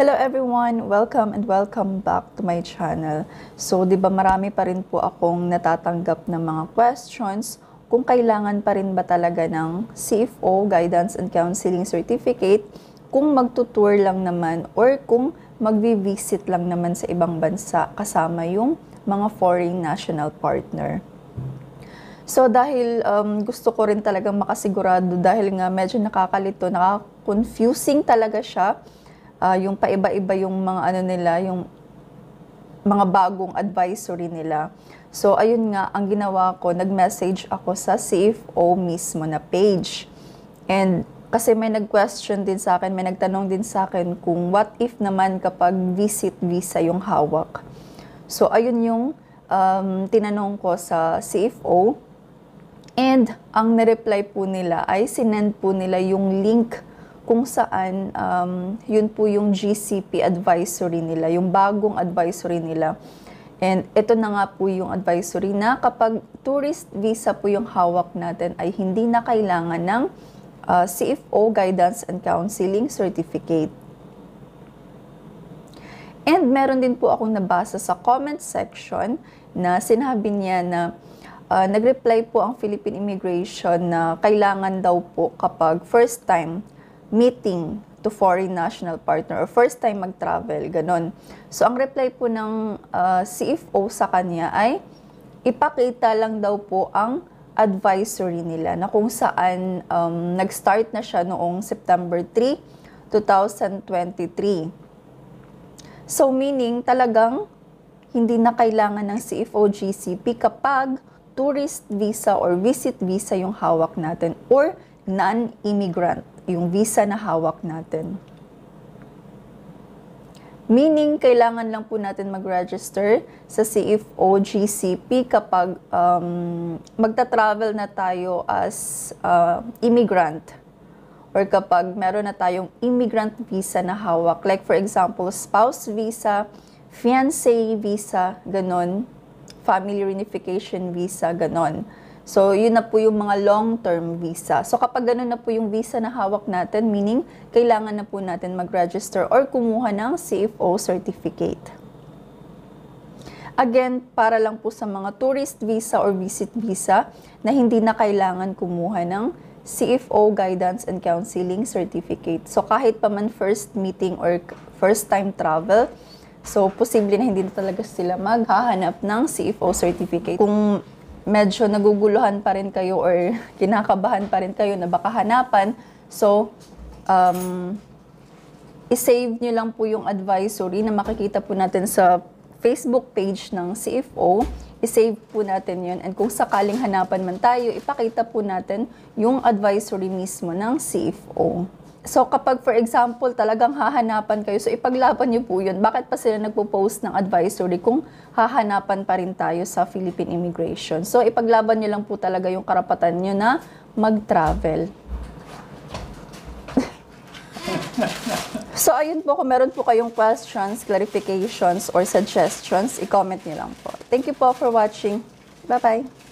Hello everyone! Welcome and welcome back to my channel. So, di ba marami pa rin po akong natatanggap ng mga questions kung kailangan pa rin ba talaga ng CFO, Guidance and Counseling Certificate, kung magtutour lang naman or kung magvi-visit lang naman sa ibang bansa kasama yung mga foreign national partner. So, dahil gusto ko rin talagang makasigurado dahil nga medyo nakakalito, nakaka-confusing talaga siya. Yung paiba-iba yung mga ano nila, yung mga bagong advisory nila. So, ayun nga, ang ginawa ko, nag-message ako sa CFO mismo na page. And kasi may nag-question din sa akin, may nagtanong din sa akin kung what if naman kapag visit visa yung hawak. So, ayun yung tinanong ko sa CFO. And ang nireply po nila ay sinend po nila yung link kung saan yun po yung GCP advisory nila, yung bagong advisory nila. And ito na nga po yung advisory na kapag tourist visa po yung hawak natin ay hindi na kailangan ng CFO Guidance and Counseling Certificate. And meron din po akong nabasa sa comment section na sinabi niya na nag-reply po ang Philippine Immigration na kailangan daw po kapag first time meeting to foreign national partner or first time mag-travel, ganon. So, ang reply po ng CFO sa kanya ay ipakita lang daw po ang advisory nila na kung saan nag-start na siya noong September 3, 2023. So, meaning talagang hindi na kailangan ng CFO GCP kapag tourist visa or visit visa yung hawak natin or non-immigrant yung visa na hawak natin. Meaning, kailangan lang po natin mag-register sa CFO GCP kapag magta-travel na tayo as immigrant or kapag meron na tayong immigrant visa na hawak. Like for example, spouse visa, fiancé visa, ganon, family reunification visa, ganon. So, yun na po yung mga long-term visa. So, kapag ganun na po yung visa na hawak natin, meaning, kailangan na po natin mag-register or kumuha ng CFO certificate. Again, para lang po sa mga tourist visa or visit visa na hindi na kailangan kumuha ng CFO Guidance and Counseling Certificate. So, kahit pa man first meeting or first time travel, so, posible na hindi na talaga sila maghahanap ng CFO certificate. Kung medyo naguguluhan pa rin kayo or kinakabahan pa rin kayo na baka hanapan, so, isave nyo lang po yung advisory na makikita po natin sa Facebook page ng CFO. Isave po natin yun. And kung sakaling hanapan man tayo, ipakita po natin yung advisory mismo ng CFO. So, kapag for example, talagang hahanapan kayo, so ipaglaban nyo po yun. Bakit pa sila nagpo-post ng advisory kung hahanapan pa rin tayo sa Philippine Immigration? So, ipaglaban nyo lang po talaga yung karapatan nyo na mag-travel. So, ayun po, kung meron po kayong questions, clarifications, or suggestions, i-comment nyo lang po. Thank you po for watching. Bye-bye!